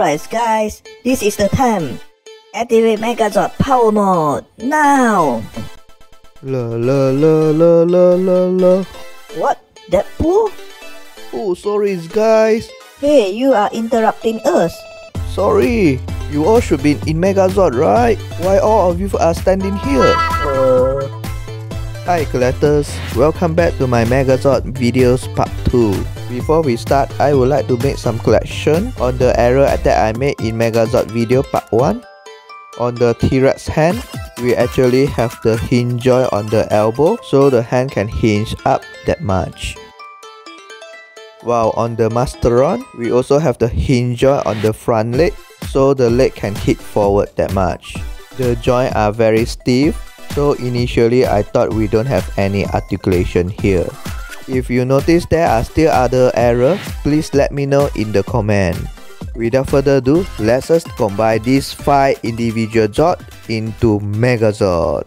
Alright guys, this is the time. Activate Megazord power mode now. La. What? Deadpool? Oh, sorry guys. Hey, you are interrupting us. Sorry. You all should be in Megazord, right? Why all of you are standing here? Hi collectors, welcome back to my Megazord videos part 2. Before we start, I would like to make some correction on the error that I made in Megazord video part 1. On the T-Rex hand, we actually have the hinge joint on the elbow, so the hand can hinge up that much. While on the Mastodon, we also have the hinge joint on the front leg, so the leg can hit forward that much. The joints are very stiff, so initially I thought we don't have any articulation here. If you notice there are still other errors, please let me know in the comment. Without further ado, let's us combine these 5 individual Zord into Megazord.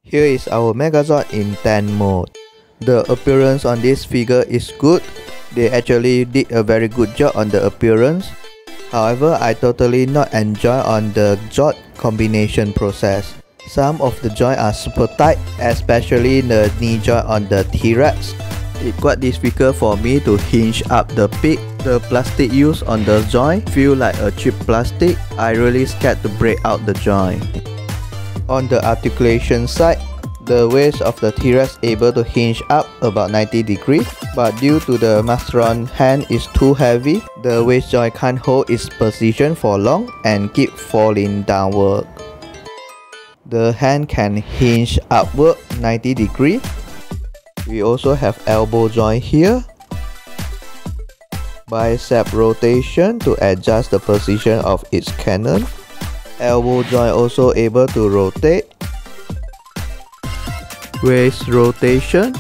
Here is our Megazord in 10 mode. The appearance on this figure is good. They actually did a very good job on the appearance. However, I totally not enjoy on the Zord combination process. Some of the joints are super tight, especially the knee joint on the T-Rex. It quite difficult for me to hinge up the peak. The plastic used on the joint feel like a cheap plastic. I really scared to break out the joint. On the articulation side, the waist of the T-Rex able to hinge up about 90 degrees, but due to the Mastodon hand is too heavy, the waist joint can't hold its position for long and keep falling downward. The hand can hinge upward 90 degrees. We also have elbow joint here. Bicep rotation to adjust the position of its cannon. Elbow joint also able to rotate. Waist rotation.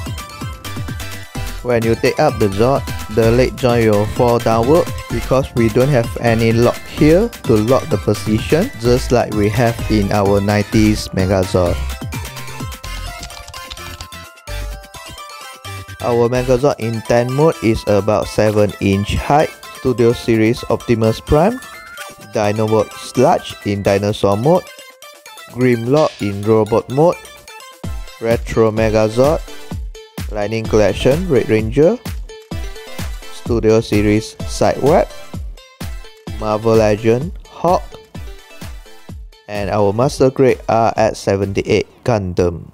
When you take up the Zord, the leg joint will fall downward because we don't have any lock here to lock the position, just like we have in our 90s Megazord. Our Megazord in 10 mode is about 7-inch height. Studio Series Optimus Prime, Dinobot Sludge in Dinosaur mode, Grimlock in Robot mode, Retro Megazord, Lightning Collection Red Ranger, Studio Series Sideweb, Marvel Legend Hawk, and our Master Grade RX-78 Gundam.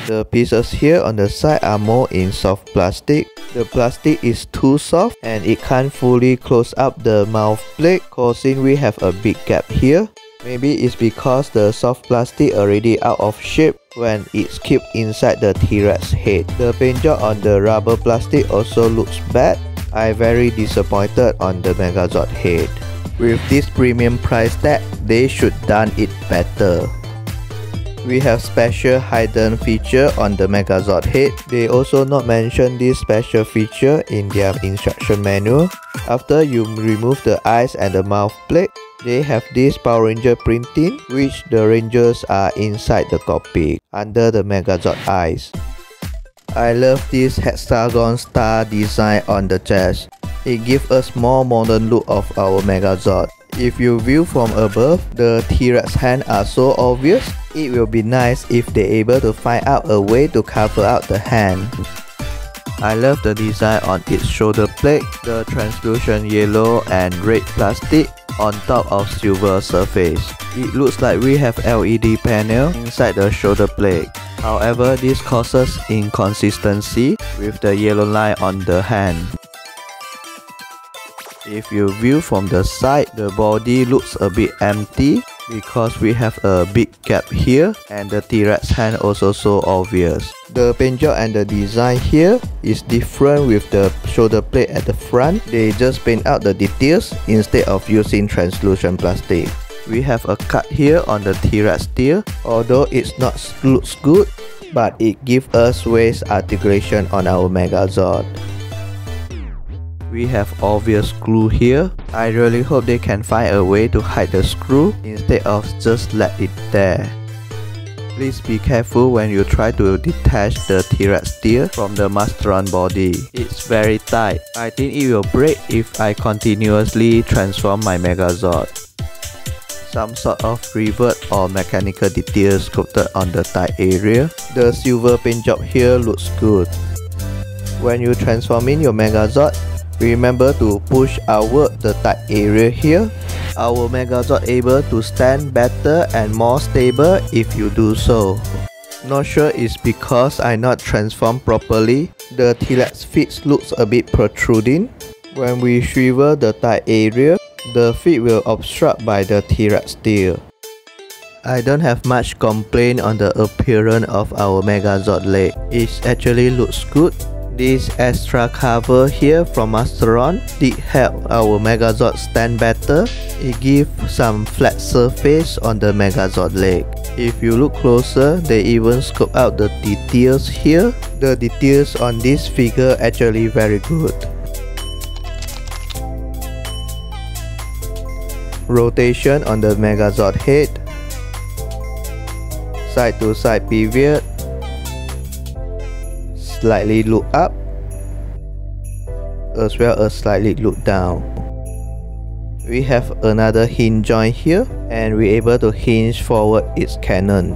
The pieces here on the side are more in soft plastic. The plastic is too soft and it can't fully close up the mouth plate, causing we have a big gap here. Maybe it's because the soft plastic already out of shape when it's kept inside the T-Rex head. The paint job on the rubber plastic also looks bad. I'm very disappointed on the Megazord head. With this premium price tag, they should done it better. We have special hidden feature on the Megazord head. They also not mention this special feature in their instruction manual. After you remove the eyes and the mouth plate, they have this Power Ranger printing, which the Rangers are inside the cockpit under the Megazord eyes. I love this hexagon star design on the chest. It gives us more modern look of our Megazord. If you view from above, the T-Rex hands are so obvious. It will be nice if they're able to find out a way to cover up the hand. I love the design on its shoulder plate, the translucent yellow and red plastic on top of silver surface. It looks like we have LED panel inside the shoulder plate. However, this causes inconsistency with the yellow line on the hand. If you view from the side, the body looks a bit empty because we have a big gap here and the T-Rex hand also so obvious. The paint job and the design here is different with the shoulder plate at the front. They just paint out the details instead of using translucent plastic. We have a cut here on the T-Rex tail, although it's not looks good, but it gives us waist articulation on our Megazord. We have obvious screw here. I really hope they can find a way to hide the screw instead of just let it there. Please be careful when you try to detach the T-Rex tail from the Mastodon body. It's very tight. I think it will break if I continuously transform my Megazord. Some sort of revert or mechanical details sculpted on the tight area. The silver paint job here looks good. When you transform in your Megazord, remember to push outward the tight area here. Our Megazord able to stand better and more stable if you do so. Not sure it's because I not transformed properly. The T-Rex feet looks a bit protruding. When we swivel the tight area, the feet will obstruct by the T-Rex tail. I don't have much complaint on the appearance of our Megazord leg. It actually looks good. This extra cover here from Ascension did help our Megazord stand better. It gives some flat surface on the Megazord leg. If you look closer, they even scope out the details here. The details on this figure actually very good. Rotation on the Megazord head. Side to side pivot. Slightly look up, as well as slightly look down. We have another hinge joint here, and we're able to hinge forward its cannon.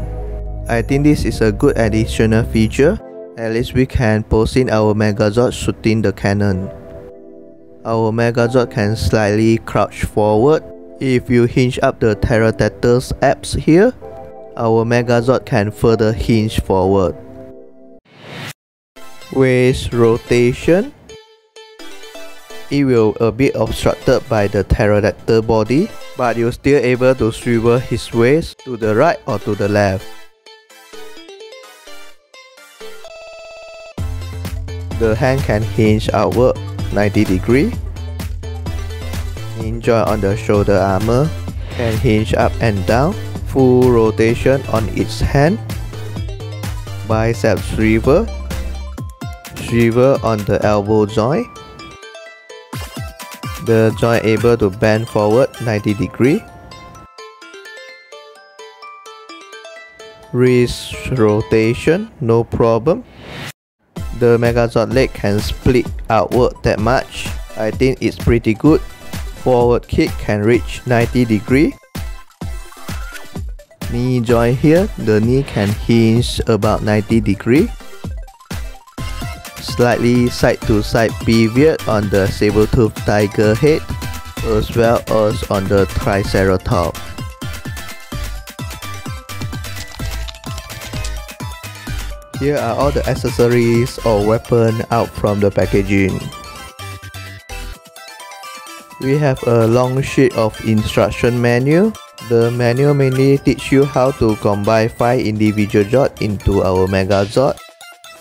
I think this is a good additional feature. At least we can position our Megazord shooting the cannon. Our Megazord can slightly crouch forward. If you hinge up the pterodactyl's abs here, our Megazord can further hinge forward. Waist rotation. It will a bit obstructed by the pterodactyl body, but you're still able to swivel his waist to the right or to the left. The hand can hinge outward 90 degrees. Hinge joint on the shoulder armor can hinge up and down. Full rotation on its hand. Bicep swivel. Swivel on the elbow joint. The joint able to bend forward 90 degrees. Wrist rotation, no problem. The Megazord leg can split outward that much. I think it's pretty good. Forward kick can reach 90 degrees. Knee joint here, the knee can hinge about 90 degrees. Slightly side to side pivot on the saber-tooth tiger head, as well as on the triceratops. Here are all the accessories or weapons out from the packaging. We have a long sheet of instruction manual. The manual mainly teach you how to combine 5 individual Zord into our Megazord.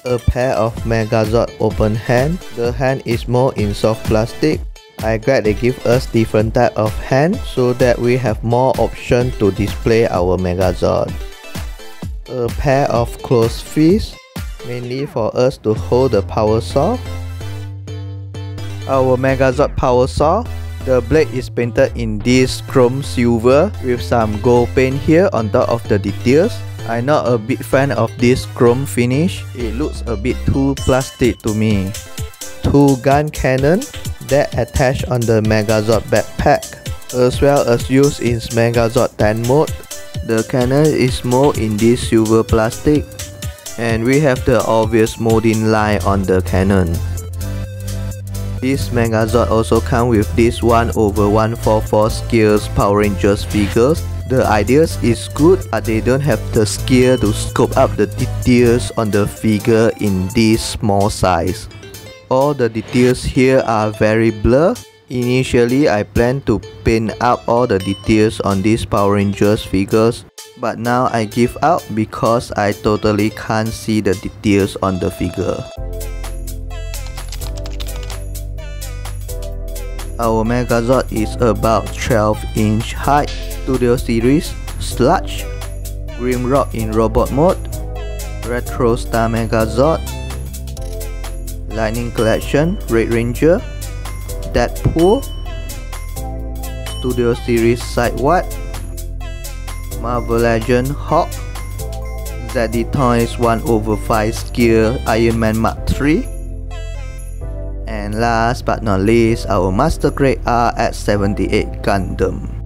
A pair of Megazord open hand. The hand is more in soft plastic. I'm glad they give us different type of hand so that we have more option to display our Megazord. A pair of closed fists, mainly for us to hold the power saw. Our Megazord power saw. The blade is painted in this chrome silver with some gold paint here on top of the details. I'm not a big fan of this chrome finish. It looks a bit too plastic to me. 2 gun cannon that attach on the Megazord backpack, as well as used in Megazord 10 mode. The cannon is molded in this silver plastic, and we have the obvious molding line on the cannon. This Megazord also comes with this 1/144 scales Power Rangers figures. The ideas is good, but they don't have the skill to scope up the details on the figure in this small size. All the details here are very blurred. Initially, I planned to paint out all the details on these Power Rangers figures, but now I give out because I totally can't see the details on the figure. Our Megazord is about 12-inch height. Studio Series, Sludge, Grimrock in Robot Mode, Retro Star Megazord, Lightning Collection, Red Ranger, Deadpool, Studio Series Sideward, Marvel Legend Hawk, ZD Toys 1/5 scale Iron Man Mark III, and last but not least, our Master Grade RX-78 Gundam.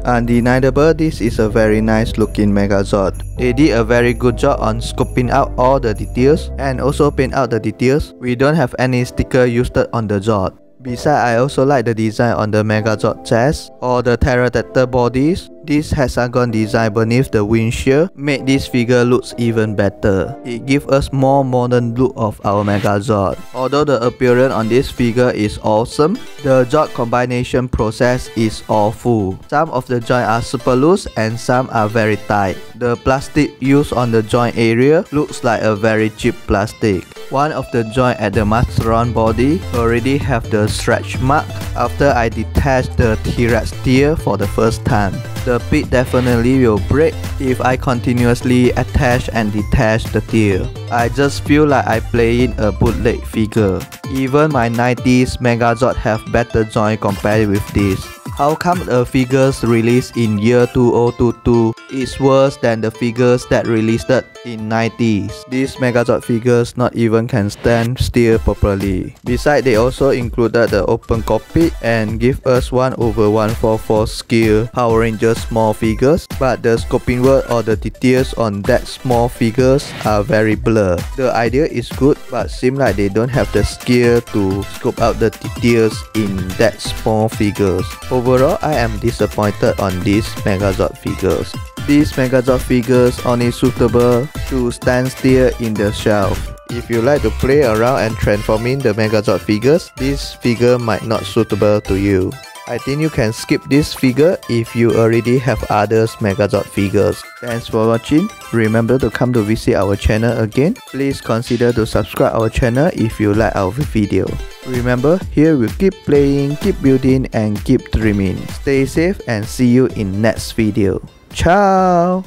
Undeniable, this is a very nice looking Megazord. They did a very good job on scoping out all the details and also paint out the details. We don't have any sticker used on the Zord. Besides, I also like the design on the Megazord chest or the pterodactyl bodies. This hexagon design beneath the windshield made this figure looks even better. It gives us more modern look of our Megazord. Although the appearance on this figure is awesome, the Zord combination process is awful. Some of the joints are super loose and some are very tight. The plastic used on the joint area looks like a very cheap plastic. One of the joints at the Masteron body already have the stretch mark after I detached the T-Rex tear for the first time. The pit definitely will break if I continuously attach and detach the tear. I just feel like I playing a bootleg figure. Even my 90s Megazord have better joint compared with this. How come the figures released in year 2022 is worse than the figures that released in 90s? These Megazord figures not even can stand still properly. Besides, they also included the open cockpit and give us 1/144 scale Power Rangers small figures, but the scoping work or the details on that small figures are very blurred. The idea is good, but seem like they don't have the skill to scope out the details in that small figures. Overall, I am disappointed on these Megazord figures. These Megazord figures only suitable to stand still in the shelf. If you like to play around and transforming the Megazord figures, this figure might not suitable to you. I think you can skip this figure if you already have others Megazord figures. Thanks for watching. Remember to come to visit our channel again. Please consider to subscribe our channel if you like our video. Remember, here we keep playing, keep building and keep dreaming. Stay safe and see you in next video. Ciao!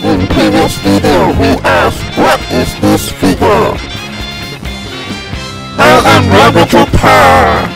In previous video we asked, what is this figure? I am ready to pair.